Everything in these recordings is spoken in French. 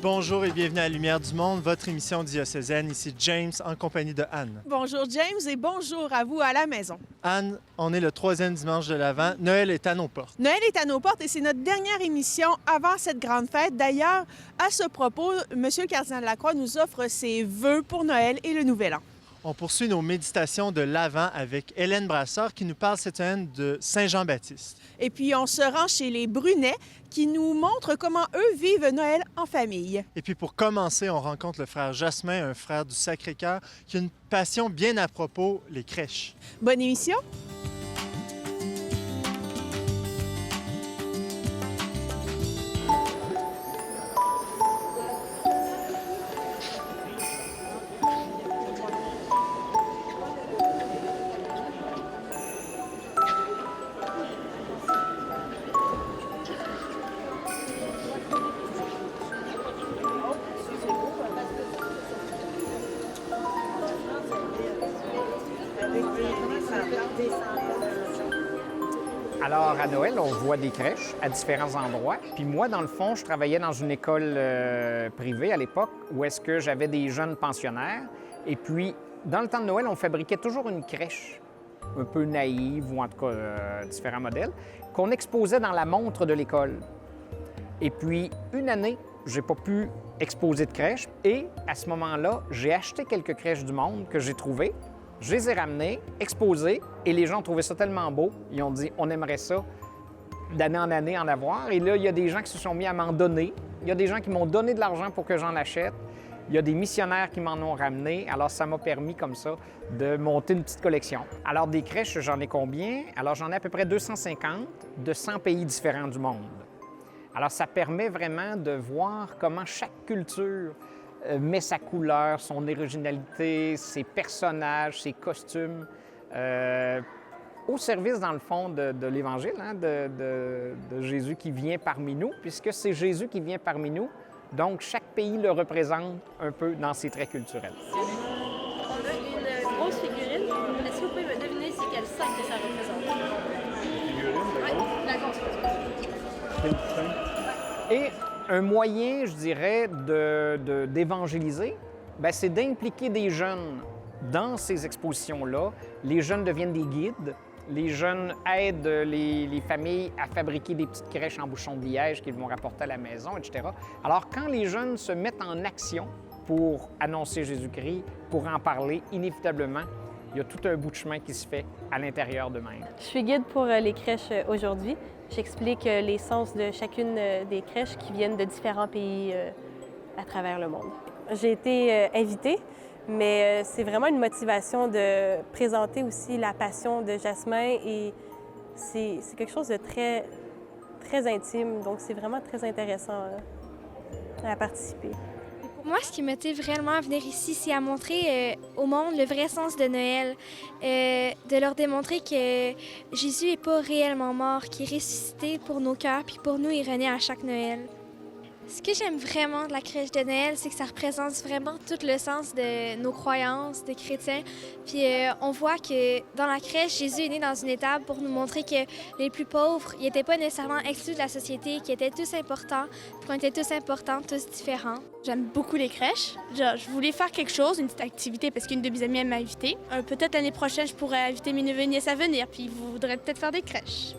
Bonjour et bienvenue à Lumière du Monde, votre émission diocésaine. Ici James en compagnie de Anne. Bonjour James et bonjour à vous à la maison. Anne, on est le 3e dimanche de l'Avent. Noël est à nos portes. Noël est à nos portes et c'est notre dernière émission avant cette grande fête. D'ailleurs, à ce propos, Monsieur le cardinal Lacroix nous offre ses vœux pour Noël et le Nouvel An. On poursuit nos méditations de l'Avent avec Hélène Brassard qui nous parle cette semaine de Saint Jean-Baptiste. Et puis on se rend chez les Brunet qui nous montrent comment eux vivent Noël en famille. Et puis pour commencer, on rencontre le frère Jasmin, un frère du Sacré-Cœur, qui a une passion bien à propos, les crèches. Bonne émission! Alors, à Noël, on voit des crèches à différents endroits. Puis moi, dans le fond, je travaillais dans une école privée à l'époque où est-ce que j'avais des jeunes pensionnaires. Et puis, dans le temps de Noël, on fabriquait toujours une crèche un peu naïve ou en tout cas différents modèles qu'on exposait dans la montre de l'école. Et puis, une année, j'ai pas pu exposer de crèche. Et à ce moment-là, j'ai acheté quelques crèches du monde que j'ai trouvées. Je les ai ramenés, exposés, et les gens ont trouvé ça tellement beau. Ils ont dit, on aimerait ça d'année en année en avoir. Et là, il y a des gens qui se sont mis à m'en donner. Il y a des gens qui m'ont donné de l'argent pour que j'en achète. Il y a des missionnaires qui m'en ont ramené. Alors, ça m'a permis comme ça de monter une petite collection. Alors, des crèches, j'en ai combien? Alors, j'en ai à peu près 250 de 100 pays différents du monde. Alors, ça permet vraiment de voir comment chaque culture met sa couleur, son originalité, ses personnages, ses costumes, au service, dans le fond, de l'Évangile, hein, de Jésus qui vient parmi nous, puisque c'est Jésus qui vient parmi nous. Donc, chaque pays le représente un peu dans ses traits culturels. On a une grosse figurine. Est-ce que vous pouvez me deviner c'est quel sac que ça représente? Oui, d'accord. Et un moyen, je dirais, d'évangéliser, bien, c'est d'impliquer des jeunes dans ces expositions-là. Les jeunes deviennent des guides. Les jeunes aident les familles à fabriquer des petites crèches en bouchon de liège qu'ils vont rapporter à la maison, etc. Alors, quand les jeunes se mettent en action pour annoncer Jésus-Christ, pour en parler, inévitablement, il y a tout un bout de chemin qui se fait à l'intérieur d'eux-mêmes. Je suis guide pour les crèches aujourd'hui. J'explique les sens de chacune des crèches qui viennent de différents pays à travers le monde. J'ai été invitée, mais c'est vraiment une motivation de présenter aussi la passion de Jasmin et c'est quelque chose de très, très intime, donc c'est vraiment très intéressant à participer. Pour moi, ce qui me motive réellement à venir ici, c'est à montrer au monde le vrai sens de Noël, de leur démontrer que Jésus n'est pas réellement mort, qu'il est ressuscité pour nos cœurs, puis pour nous, il renaît à chaque Noël. Ce que j'aime vraiment de la crèche de Noël, c'est que ça représente vraiment tout le sens de nos croyances de chrétiens. Puis on voit que dans la crèche, Jésus est né dans une étable pour nous montrer que les plus pauvres, ils n'étaient pas nécessairement exclus de la société, qu'ils étaient tous importants, puis qu'on était tous importants, tous différents. J'aime beaucoup les crèches. Je voulais faire quelque chose, une petite activité, parce qu'une de mes amies m'a invitée. Peut-être l'année prochaine, je pourrais inviter mes neveux et nièces à venir, puis ils voudraient peut-être faire des crèches.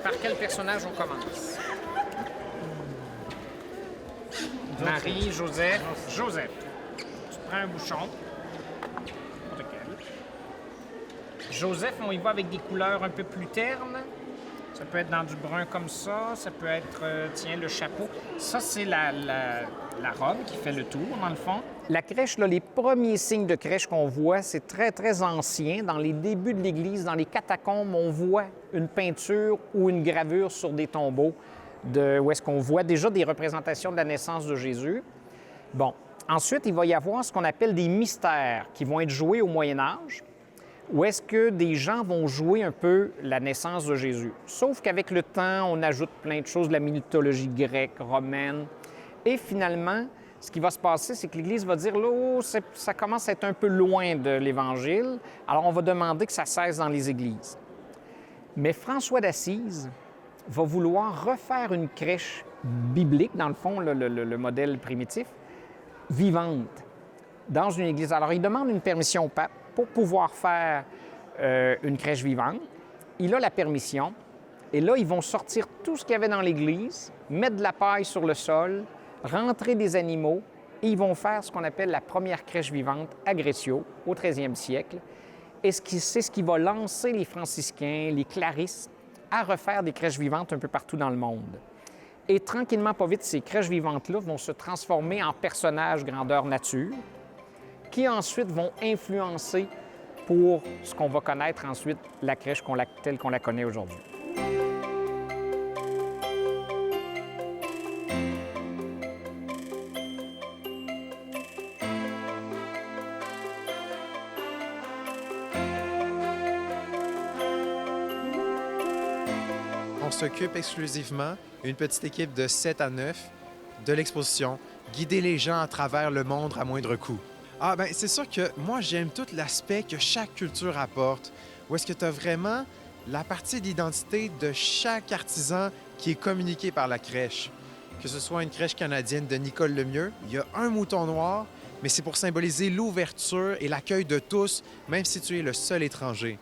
Par quel personnage on commence? Marie, Joseph. Joseph. Tu prends un bouchon. N'importe quel. Joseph, on y va avec des couleurs un peu plus ternes. Ça peut être dans du brun comme ça. Ça peut être, tiens, le chapeau. Ça, c'est la robe qui fait le tour, dans le fond. La crèche, là, les premiers signes de crèche qu'on voit, c'est très, très ancien. Dans les débuts de l'Église, dans les catacombes, on voit une peinture ou une gravure sur des tombeaux où est-ce qu'on voit déjà des représentations de la naissance de Jésus. Bon. Ensuite, il va y avoir ce qu'on appelle des mystères qui vont être joués au Moyen Âge, où est-ce que des gens vont jouer un peu la naissance de Jésus. Sauf qu'avec le temps, on ajoute plein de choses de la mythologie grecque, romaine. Et finalement, ce qui va se passer, c'est que l'Église va dire, là, oh, ça commence à être un peu loin de l'Évangile, alors on va demander que ça cesse dans les églises. Mais François d'Assise, va vouloir refaire une crèche biblique, dans le fond, le modèle primitif, vivante, dans une église. Alors, il demande une permission au pape pour pouvoir faire une crèche vivante. Il a la permission, et là, ils vont sortir tout ce qu'il y avait dans l'église, mettre de la paille sur le sol, rentrer des animaux, et ils vont faire ce qu'on appelle la première crèche vivante à Greccio, au 13e siècle. Et c'est ce qui va lancer les franciscains, les clarisses, à refaire des crèches vivantes un peu partout dans le monde. Et tranquillement, pas vite, ces crèches vivantes-là vont se transformer en personnages grandeur nature, qui ensuite vont influencer pour ce qu'on va connaître ensuite, la crèche telle qu'on la connaît aujourd'hui. On s'occupe exclusivement, une petite équipe de 7 à 9, de l'exposition, guider les gens à travers le monde à moindre coût. Ah ben c'est sûr que moi j'aime tout l'aspect que chaque culture apporte, où est-ce que tu as vraiment la partie d'identité de chaque artisan qui est communiquée par la crèche. Que ce soit une crèche canadienne de Nicole Lemieux, il y a un mouton noir, mais c'est pour symboliser l'ouverture et l'accueil de tous, même si tu es le seul étranger.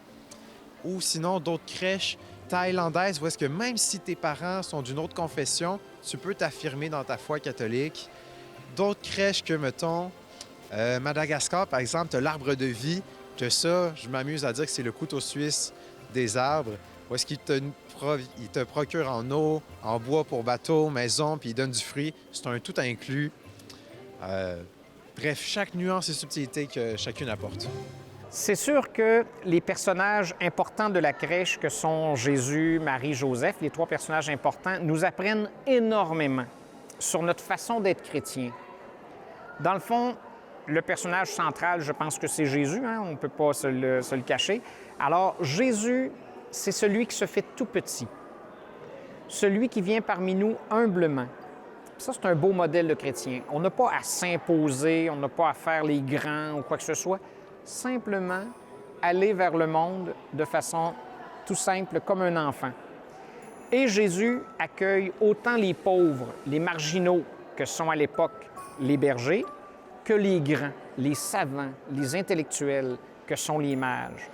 Ou sinon d'autres crèches thaïlandaise, où est-ce que même si tes parents sont d'une autre confession, tu peux t'affirmer dans ta foi catholique. D'autres crèches que, mettons, Madagascar, par exemple, tu as l'arbre de vie, que ça, je m'amuse à dire que c'est le couteau suisse des arbres, où est-ce qu'il te procure en eau, en bois pour bateau, maison, puis il donne du fruit. C'est un tout inclus. Bref, chaque nuance et subtilité que chacune apporte. C'est sûr que les personnages importants de la crèche, que sont Jésus, Marie, Joseph, les trois personnages importants, nous apprennent énormément sur notre façon d'être chrétien. Dans le fond, le personnage central, je pense que c'est Jésus, hein? On ne peut pas se le cacher. Alors, Jésus, c'est celui qui se fait tout petit, celui qui vient parmi nous humblement. Ça, c'est un beau modèle de chrétien. On n'a pas à s'imposer, on n'a pas à faire les grands ou quoi que ce soit. Simplement aller vers le monde de façon tout simple, comme un enfant. Et Jésus accueille autant les pauvres, les marginaux, que sont à l'époque les bergers, que les grands, les savants, les intellectuels, que sont les mages.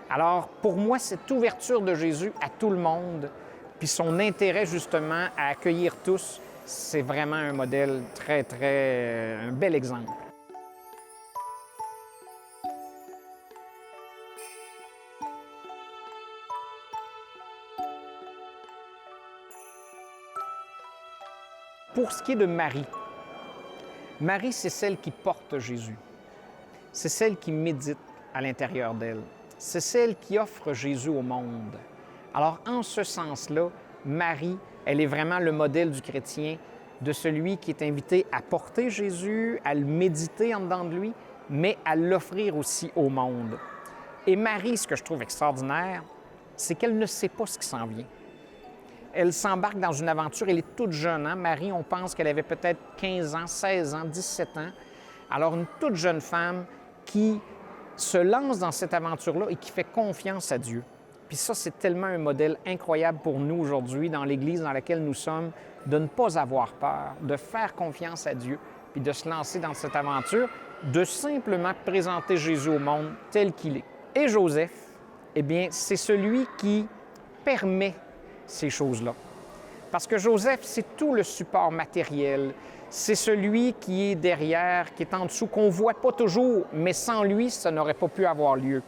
Alors, pour moi, cette ouverture de Jésus à tout le monde, puis son intérêt justement à accueillir tous, c'est vraiment un modèle un bel exemple. Pour ce qui est de Marie, Marie, c'est celle qui porte Jésus. C'est celle qui médite à l'intérieur d'elle. C'est celle qui offre Jésus au monde. Alors, en ce sens-là, Marie, elle est vraiment le modèle du chrétien, de celui qui est invité à porter Jésus, à le méditer en dedans de lui, mais à l'offrir aussi au monde. Et Marie, ce que je trouve extraordinaire, c'est qu'elle ne sait pas ce qui s'en vient. Elle s'embarque dans une aventure, elle est toute jeune. Hein? Marie, on pense qu'elle avait peut-être 15 ans, 16 ans, 17 ans. Alors, une toute jeune femme qui se lance dans cette aventure-là et qui fait confiance à Dieu. Puis ça, c'est tellement un modèle incroyable pour nous aujourd'hui, dans l'Église dans laquelle nous sommes, de ne pas avoir peur, de faire confiance à Dieu, puis de se lancer dans cette aventure, de simplement présenter Jésus au monde tel qu'il est. Et Joseph, eh bien, c'est celui qui permet ces choses-là. Parce que Joseph, c'est tout le support matériel. C'est celui qui est derrière, qui est en dessous, qu'on ne voit pas toujours, mais sans lui, ça n'aurait pas pu avoir lieu.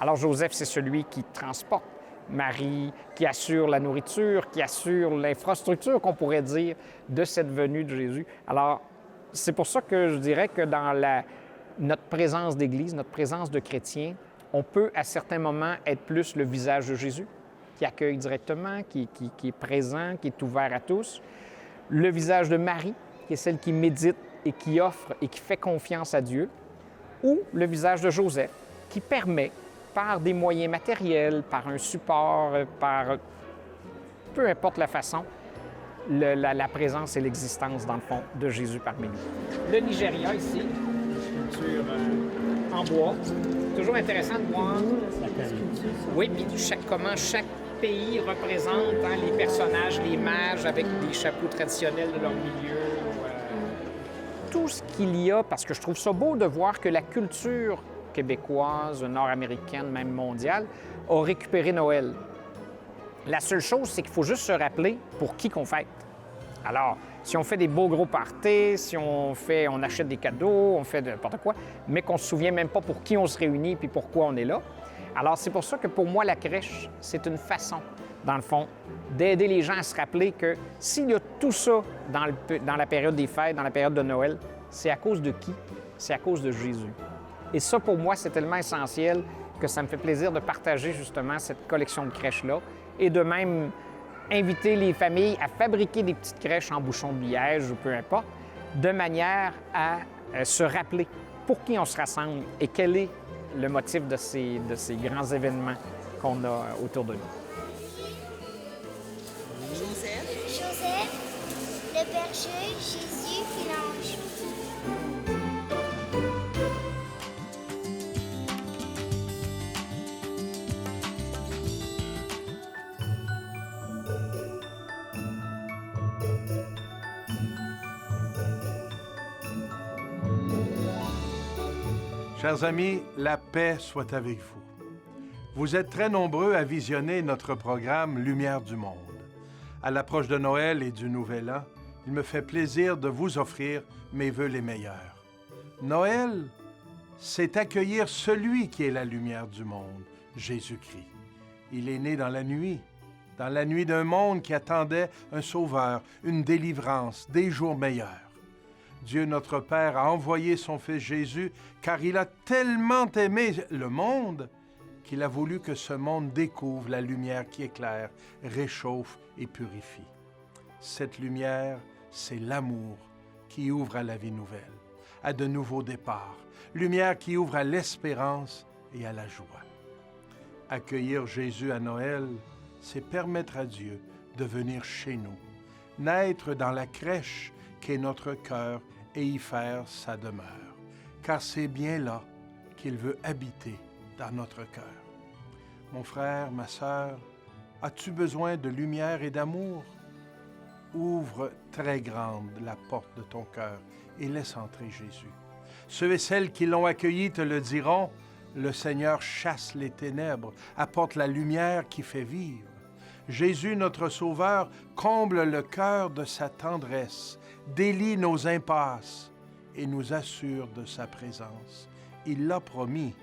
Alors Joseph, c'est celui qui transporte Marie, qui assure la nourriture, qui assure l'infrastructure, qu'on pourrait dire, de cette venue de Jésus. Alors, c'est pour ça que je dirais que dans notre présence d'Église, notre présence de chrétiens, on peut à certains moments être plus le visage de Jésus, qui accueille directement, qui est présent, qui est ouvert à tous. Le visage de Marie, qui est celle qui médite et qui offre et qui fait confiance à Dieu. Ou le visage de Joseph, qui permet, par des moyens matériels, par un support, par peu importe la façon, la présence et l'existence, dans le fond, de Jésus parmi nous. Le Nigeria, ici, une sculpture en bois. Toujours intéressant de voir. Oui, puis comment chaque pays représentent les personnages, les mages avec des chapeaux traditionnels de leur milieu. Tout ce qu'il y a, parce que je trouve ça beau de voir que la culture québécoise, nord-américaine, même mondiale, a récupéré Noël. La seule chose, c'est qu'il faut juste se rappeler pour qui qu'on fête. Alors, si on fait des beaux gros parties, si on achète des cadeaux, on fait n'importe quoi, mais qu'on ne se souvient même pas pour qui on se réunit puis pourquoi on est là. Alors, c'est pour ça que pour moi, la crèche, c'est une façon, dans le fond, d'aider les gens à se rappeler que s'il y a tout ça dans la période des fêtes, dans la période de Noël, c'est à cause de qui? C'est à cause de Jésus. Et ça, pour moi, c'est tellement essentiel que ça me fait plaisir de partager justement cette collection de crèches-là et de même inviter les familles à fabriquer des petites crèches en bouchon de liège ou peu importe, de manière à se rappeler pour qui on se rassemble et quel est le motif de ces grands événements qu'on a autour de nous. Joseph, le berger, Jésus, puis l'ange. Chers amis, la paix soit avec vous. Vous êtes très nombreux à visionner notre programme Lumière du monde. À l'approche de Noël et du Nouvel An, il me fait plaisir de vous offrir mes vœux les meilleurs. Noël, c'est accueillir celui qui est la lumière du monde, Jésus-Christ. Il est né dans la nuit d'un monde qui attendait un sauveur, une délivrance, des jours meilleurs. Dieu notre Père a envoyé son Fils Jésus car il a tellement aimé le monde qu'il a voulu que ce monde découvre la lumière qui éclaire, réchauffe et purifie. Cette lumière, c'est l'amour qui ouvre à la vie nouvelle, à de nouveaux départs, lumière qui ouvre à l'espérance et à la joie. Accueillir Jésus à Noël, c'est permettre à Dieu de venir chez nous, naître dans la crèche qu'est notre cœur et y faire sa demeure, car c'est bien là qu'il veut habiter dans notre cœur. Mon frère, ma sœur, as-tu besoin de lumière et d'amour? Ouvre très grande la porte de ton cœur et laisse entrer Jésus. Ceux et celles qui l'ont accueilli te le diront, le Seigneur chasse les ténèbres, apporte la lumière qui fait vivre. Jésus, notre Sauveur, comble le cœur de sa tendresse, délie nos impasses et nous assure de sa présence. Il l'a promis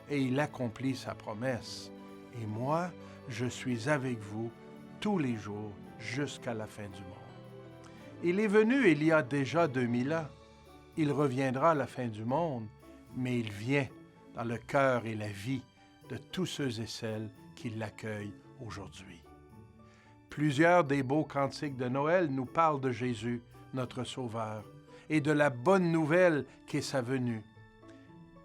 et il accomplit sa promesse. Et moi, je suis avec vous tous les jours jusqu'à la fin du monde. Il est venu il y a déjà 2000 ans. Il reviendra à la fin du monde, mais il vient dans le cœur et la vie de tous ceux et celles qui l'accueillent aujourd'hui. Plusieurs des beaux cantiques de Noël nous parlent de Jésus, notre Sauveur, et de la bonne nouvelle qu'est sa venue.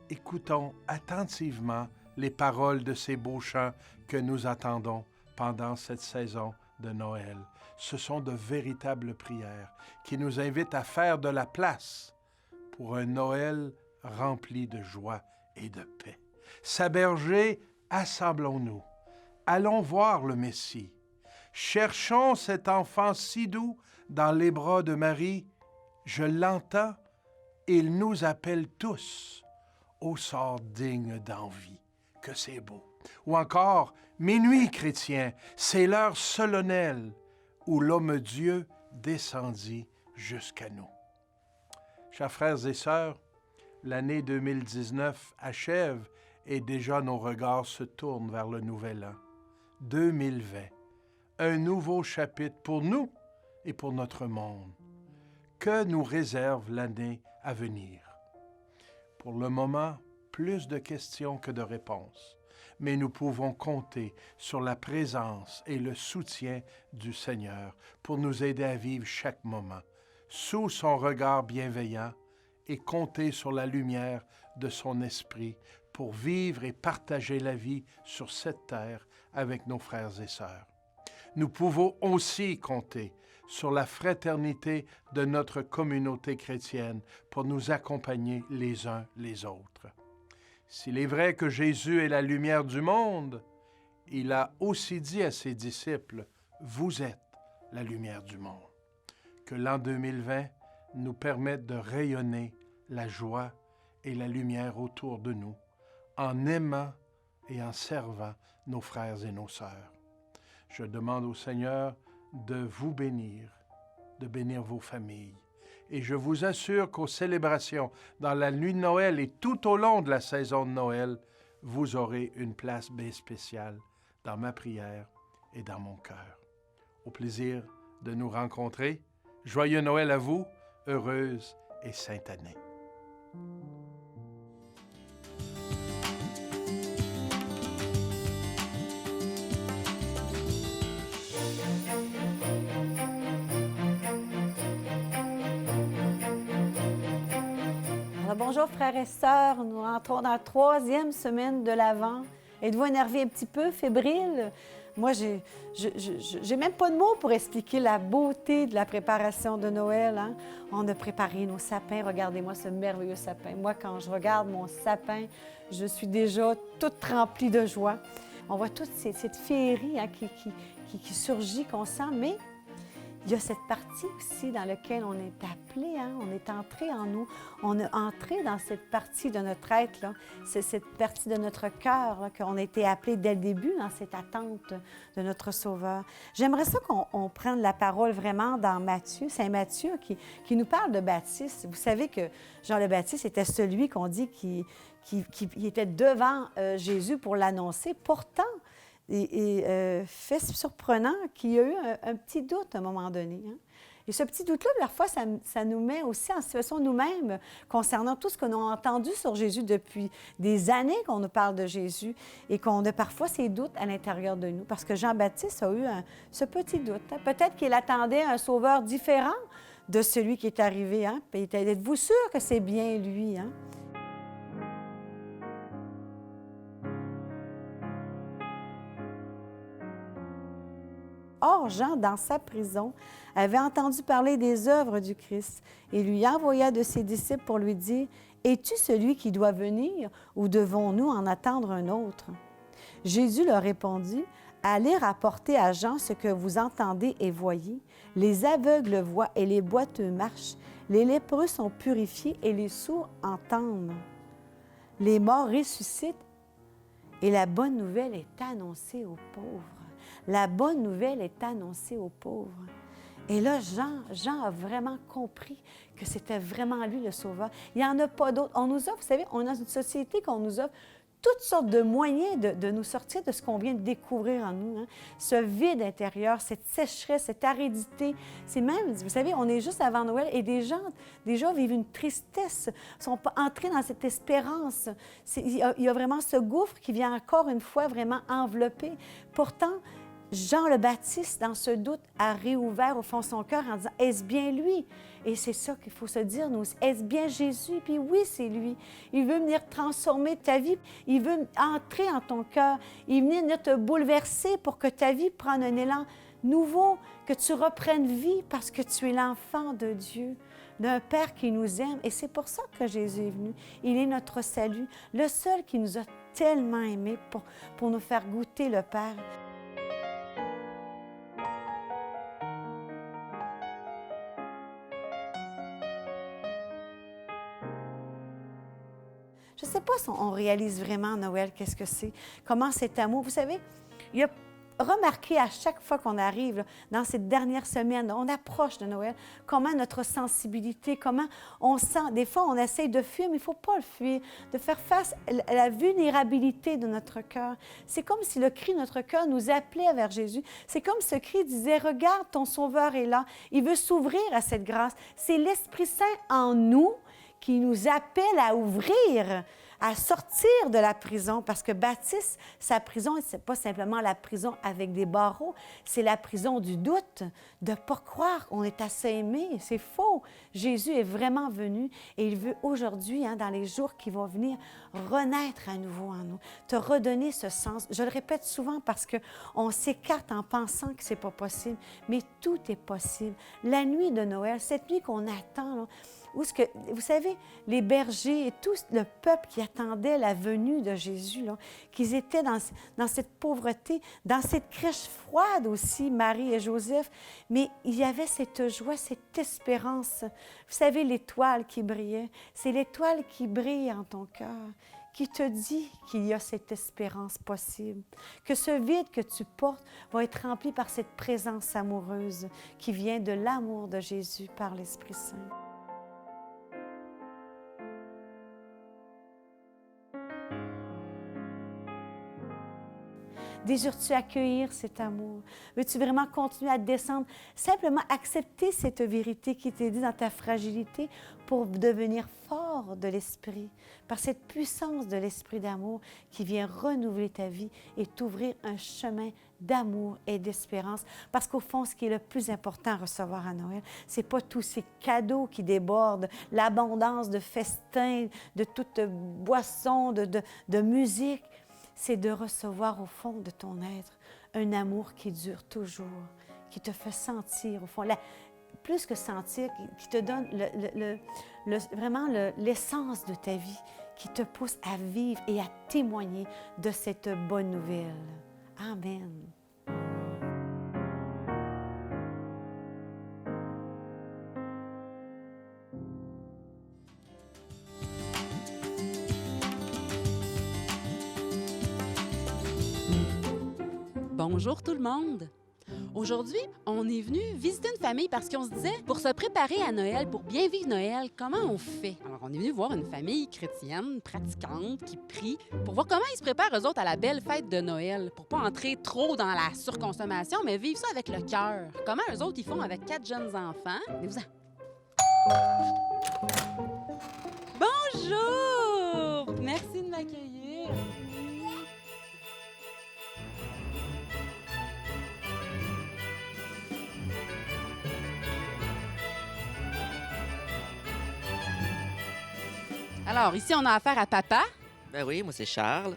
Écoutons attentivement les paroles de ces beaux chants que nous attendons pendant cette saison de Noël. Ce sont de véritables prières qui nous invitent à faire de la place pour un Noël rempli de joie et de paix. S'aberger, assemblons-nous. Allons voir le Messie. Cherchons cet enfant si doux dans les bras de Marie. Je l'entends, il nous appelle tous au sort digne d'envie. Que c'est beau. Ou encore, minuit chrétien, c'est l'heure solennelle où l'homme-Dieu descendit jusqu'à nous. Chers frères et sœurs, l'année 2019 achève et déjà nos regards se tournent vers le nouvel an. 2020, un nouveau chapitre pour nous et pour notre monde. Que nous réserve l'année à venir? Pour le moment, plus de questions que de réponses, mais nous pouvons compter sur la présence et le soutien du Seigneur pour nous aider à vivre chaque moment, sous son regard bienveillant, et compter sur la lumière de son esprit pour vivre et partager la vie sur cette terre avec nos frères et sœurs. Nous pouvons aussi compter sur la fraternité de notre communauté chrétienne pour nous accompagner les uns les autres. S'il est vrai que Jésus est la lumière du monde, il a aussi dit à ses disciples, « Vous êtes la lumière du monde. » Que l'an 2020 nous permette de rayonner la joie et la lumière autour de nous, en aimant et en servant nos frères et nos sœurs. Je demande au Seigneur de vous bénir, de bénir vos familles. Et je vous assure qu'aux célébrations, dans la nuit de Noël et tout au long de la saison de Noël, vous aurez une place bien spéciale dans ma prière et dans mon cœur. Au plaisir de nous rencontrer. Joyeux Noël à vous, heureuse et sainte année. Alors, bonjour frères et sœurs, nous entrons dans la 3e semaine de l'Avent. Êtes-vous énervé un petit peu, fébrile? Moi, j'ai même pas de mots pour expliquer la beauté de la préparation de Noël. Hein? On a préparé nos sapins. Regardez-moi ce merveilleux sapin. Moi, quand je regarde mon sapin, je suis déjà toute remplie de joie. On voit toute cette féerie hein, qui surgit, qu'on sent, mais il y a cette partie aussi dans laquelle on est appelé, hein? On est entré en nous, on est entré dans cette partie de notre être, là. C'est cette partie de notre cœur là, qu'on a été appelé dès le début dans cette attente de notre Sauveur. J'aimerais ça qu'on prenne la parole vraiment dans Matthieu, Saint Matthieu, qui nous parle de baptiste. Vous savez que Jean le Baptiste était celui qu'on dit qui était devant Jésus pour l'annoncer. Pourtant, fait surprenant qu'il y a eu un petit doute à un moment donné. Hein? Et ce petit doute-là, parfois, ça nous met aussi en situation nous-mêmes concernant tout ce que nous avons entendu sur Jésus depuis des années qu'on nous parle de Jésus et qu'on a parfois ces doutes à l'intérieur de nous. Parce que Jean-Baptiste a eu ce petit doute. Hein? Peut-être qu'il attendait un sauveur différent de celui qui est arrivé. Hein? Êtes-vous sûr que c'est bien lui? Hein? Or, Jean, dans sa prison, avait entendu parler des œuvres du Christ et lui envoya de ses disciples pour lui dire, « Es-tu celui qui doit venir ou devons-nous en attendre un autre? » Jésus leur répondit, « Allez rapporter à Jean ce que vous entendez et voyez. Les aveugles voient et les boiteux marchent. Les lépreux sont purifiés et les sourds entendent. Les morts ressuscitent et la bonne nouvelle est annoncée aux pauvres. » La bonne nouvelle est annoncée aux pauvres. Et là, Jean a vraiment compris que c'était vraiment lui le Sauveur. Il n'y en a pas d'autre. On nous offre, vous savez, on est dans une société qu'on nous offre toutes sortes de moyens de nous sortir de ce qu'on vient de découvrir en nous. Hein? Ce vide intérieur, cette sécheresse, cette aridité. C'est même, vous savez, on est juste avant Noël et des gens déjà vivent une tristesse, ne sont pas entrés dans cette espérance. Il y a vraiment ce gouffre qui vient encore une fois vraiment envelopper. Pourtant, Jean le Baptiste, dans ce doute, a réouvert au fond de son cœur en disant « Est-ce bien lui? » Et c'est ça qu'il faut se dire, nous. Est-ce bien Jésus? Puis oui, c'est lui. Il veut venir transformer ta vie. Il veut entrer en ton cœur. Il veut venir te bouleverser pour que ta vie prenne un élan nouveau, que tu reprennes vie parce que tu es l'enfant de Dieu, d'un Père qui nous aime. Et c'est pour ça que Jésus est venu. Il est notre salut, le seul qui nous a tellement aimés pour nous faire goûter le Père. Je ne sais pas si on réalise vraiment Noël, qu'est-ce que c'est, comment cet amour. Vous savez, il y a remarqué à chaque fois qu'on arrive là, dans cette dernière semaine, on approche de Noël, comment notre sensibilité, comment on sent. Des fois, on essaye de fuir, mais il ne faut pas le fuir, de faire face à la vulnérabilité de notre cœur. C'est comme si le cri de notre cœur nous appelait vers Jésus. C'est comme si ce cri disait, regarde, ton Sauveur est là. Il veut s'ouvrir à cette grâce. C'est l'Esprit Saint en nous qui nous appelle à ouvrir, à sortir de la prison, parce que Baptiste, sa prison, ce n'est pas simplement la prison avec des barreaux, c'est la prison du doute, de ne pas croire qu'on est assez aimé. C'est faux. Jésus est vraiment venu et il veut aujourd'hui, hein, dans les jours qui vont venir, renaître à nouveau en nous, te redonner ce sens. Je le répète souvent parce qu'on s'écarte en pensant que ce n'est pas possible, mais tout est possible. La nuit de Noël, cette nuit qu'on attend, là, où ce que, vous savez, les bergers et tout le peuple qui attendaient la venue de Jésus, là, qu'ils étaient dans cette pauvreté, dans cette crèche froide aussi, Marie et Joseph, mais il y avait cette joie, cette espérance. Vous savez, l'étoile qui brillait, c'est l'étoile qui brille en ton cœur, qui te dit qu'il y a cette espérance possible, que ce vide que tu portes va être rempli par cette présence amoureuse qui vient de l'amour de Jésus par l'Esprit Saint. Désires-tu accueillir cet amour? Veux-tu vraiment continuer à descendre? Simplement accepter cette vérité qui t'est dit dans ta fragilité pour devenir fort de l'Esprit, par cette puissance de l'Esprit d'amour qui vient renouveler ta vie et t'ouvrir un chemin d'amour et d'espérance. Parce qu'au fond, ce qui est le plus important à recevoir à Noël, c'est pas tous ces cadeaux qui débordent, l'abondance de festins, de toute boisson, de musique. C'est de recevoir au fond de ton être un amour qui dure toujours, qui te fait sentir, au fond, plus que sentir, qui te donne vraiment l'essence de ta vie, qui te pousse à vivre et à témoigner de cette bonne nouvelle. Amen. Bonjour tout le monde! Aujourd'hui, on est venu visiter une famille parce qu'on se disait, pour se préparer à Noël, pour bien vivre Noël, comment on fait? Alors, on est venu voir une famille chrétienne, pratiquante, qui prie, pour voir comment ils se préparent, eux autres, à la belle fête de Noël, pour pas entrer trop dans la surconsommation, mais vivre ça avec le cœur. Comment eux autres, ils font avec 4 jeunes enfants? Bonjour! Merci de m'accueillir. Alors, ici, on a affaire à papa. Ben oui, moi, c'est Charles.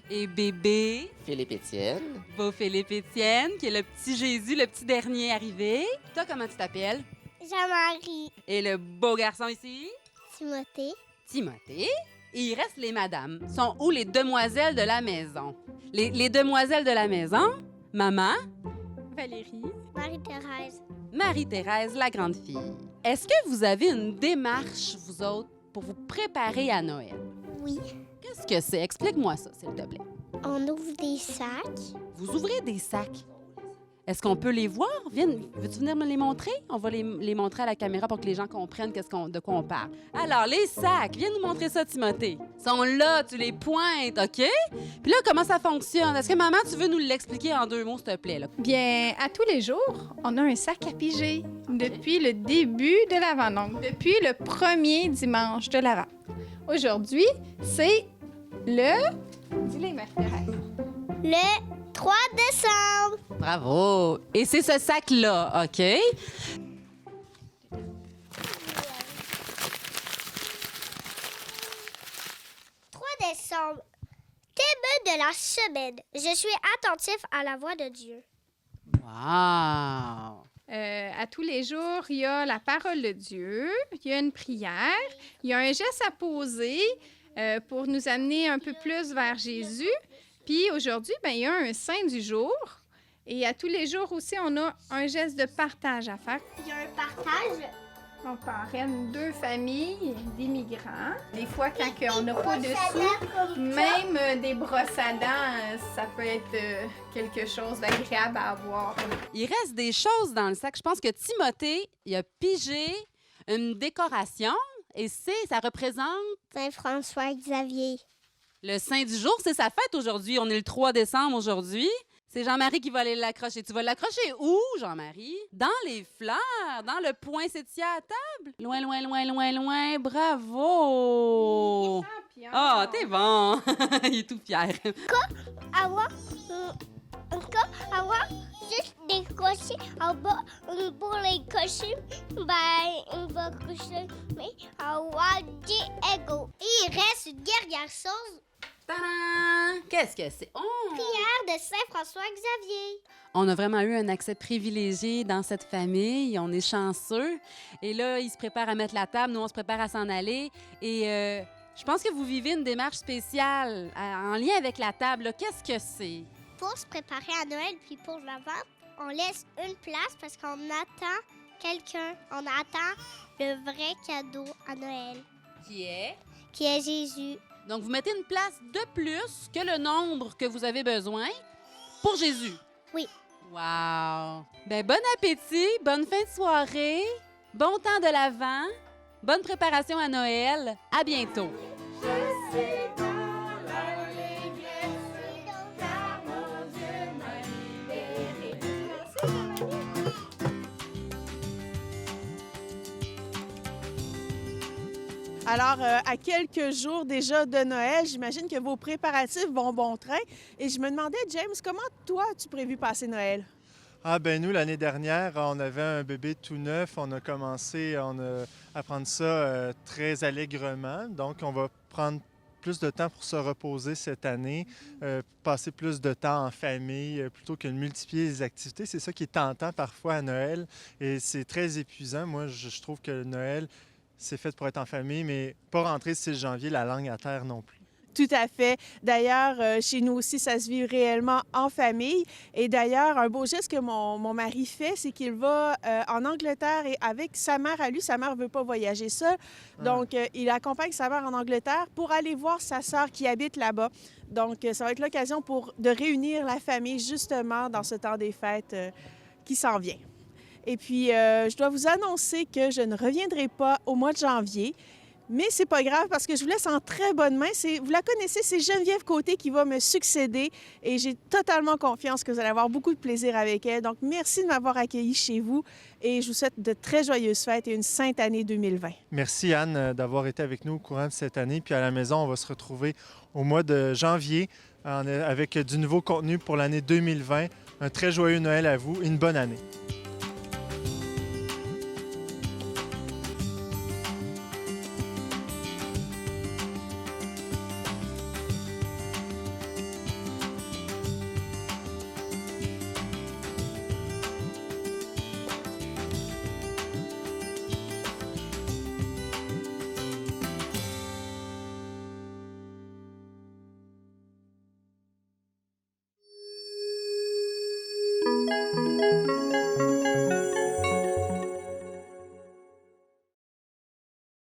Et bébé. Philippe-Étienne. Beau Philippe-Étienne, qui est le petit Jésus, le petit dernier arrivé. Toi, comment tu t'appelles? Jean-Marie. Et le beau garçon ici? Timothée. Timothée. Et il reste les madames. Sont où les demoiselles de la maison? Les demoiselles de la maison? Maman? Valérie. Marie-Thérèse. Marie-Thérèse, la grande fille. Est-ce que vous avez une démarche, vous autres, pour vous préparer à Noël? Oui. Qu'est-ce que c'est? Explique-moi ça, s'il te plaît. On ouvre des sacs. Vous ouvrez des sacs. Est-ce qu'on peut les voir? Veux-tu venir me les montrer? On va les montrer à la caméra pour que les gens comprennent de quoi on parle. Alors, les sacs, viens nous montrer ça, Timothée. Ils sont là, tu les pointes, OK? Puis là, comment ça fonctionne? Est-ce que, maman, tu veux nous l'expliquer en 2 mots, s'il te plaît? Là? Bien, à tous les jours, on a un sac à piger depuis le début de l'Avent, donc depuis le premier dimanche de l'Avent. Aujourd'hui, c'est le... Dis-les, Marie-Thérèse. Le 3 décembre. Bravo! Et c'est ce sac-là, OK? 3 décembre. Thème de la semaine. Je suis attentif à la voix de Dieu. Wow! À tous les jours, il y a la parole de Dieu, il y a une prière, il y a un geste à poser pour nous amener un peu plus vers Jésus. Puis aujourd'hui, il y a un saint du jour. Et à tous les jours aussi, on a un geste de partage à faire. Il y a un partage. On parraine 2 familles d'immigrants. Des fois, quand on n'a pas de sous, même des brosses à dents, ça peut être quelque chose d'agréable à avoir. Il reste des choses dans le sac. Je pense que Timothée, il a pigé une décoration et ça représente... Saint-François Xavier. Le saint du jour, c'est sa fête aujourd'hui. On est le 3 décembre aujourd'hui. C'est Jean-Marie qui va aller l'accrocher. Tu vas l'accrocher où, Jean-Marie? Dans les fleurs, dans le poinsettia à table. Loin, loin, loin, loin, loin. Bravo! Ah, t'es bon! Il est tout fier. Avoir juste des cochers en bas pour les cocher. On va coucher, mais avoir des égaux. Et il reste une dernière chose. Tadam! Qu'est-ce que c'est? Prière de Saint-François Xavier. On a vraiment eu un accès privilégié dans cette famille. On est chanceux. Et là, ils se préparent à mettre la table. Nous, on se prépare à s'en aller. Et Je pense que vous vivez une démarche spéciale en lien avec la table. là. Qu'est-ce que c'est? Pour se préparer à Noël, puis pour l'avant, on laisse une place parce qu'on attend quelqu'un. On attend le vrai cadeau à Noël, Qui est? qui est Jésus. Donc, vous mettez une place de plus que le nombre que vous avez besoin pour Jésus. Oui. Wow! Ben, bon appétit, bonne fin de soirée, bon temps de l'Avent, bonne préparation à Noël. À bientôt! Alors, à quelques jours déjà de Noël, j'imagine que vos préparatifs vont bon train. Et je me demandais, James, comment toi, as-tu prévu passer Noël? Ah ben nous, l'année dernière, on avait un bébé tout neuf. On a commencé à prendre ça très allègrement. Donc, on va prendre plus de temps pour se reposer cette année, passer plus de temps en famille plutôt que de multiplier les activités. C'est ça qui est tentant parfois à Noël et c'est très épuisant. Moi, je trouve que Noël, c'est fait pour être en famille, mais pas rentrer le 6 janvier la langue à terre non plus. Tout à fait. D'ailleurs, chez nous aussi, ça se vit réellement en famille. Et d'ailleurs, un beau geste que mon mari fait, c'est qu'il va en Angleterre et avec sa mère à lui. Sa mère ne veut pas voyager seule. Donc, il accompagne sa mère en Angleterre pour aller voir sa sœur qui habite là-bas. Donc, ça va être l'occasion de réunir la famille justement dans ce temps des fêtes qui s'en vient. Et puis, je dois vous annoncer que je ne reviendrai pas au mois de janvier. Mais c'est pas grave parce que je vous laisse en très bonne main. Vous la connaissez, c'est Geneviève Côté qui va me succéder et j'ai totalement confiance que vous allez avoir beaucoup de plaisir avec elle. Donc, merci de m'avoir accueilli chez vous et je vous souhaite de très joyeuses fêtes et une sainte année 2020. Merci Anne d'avoir été avec nous au courant de cette année. Puis à la maison, on va se retrouver au mois de janvier avec du nouveau contenu pour l'année 2020. Un très joyeux Noël à vous et une bonne année.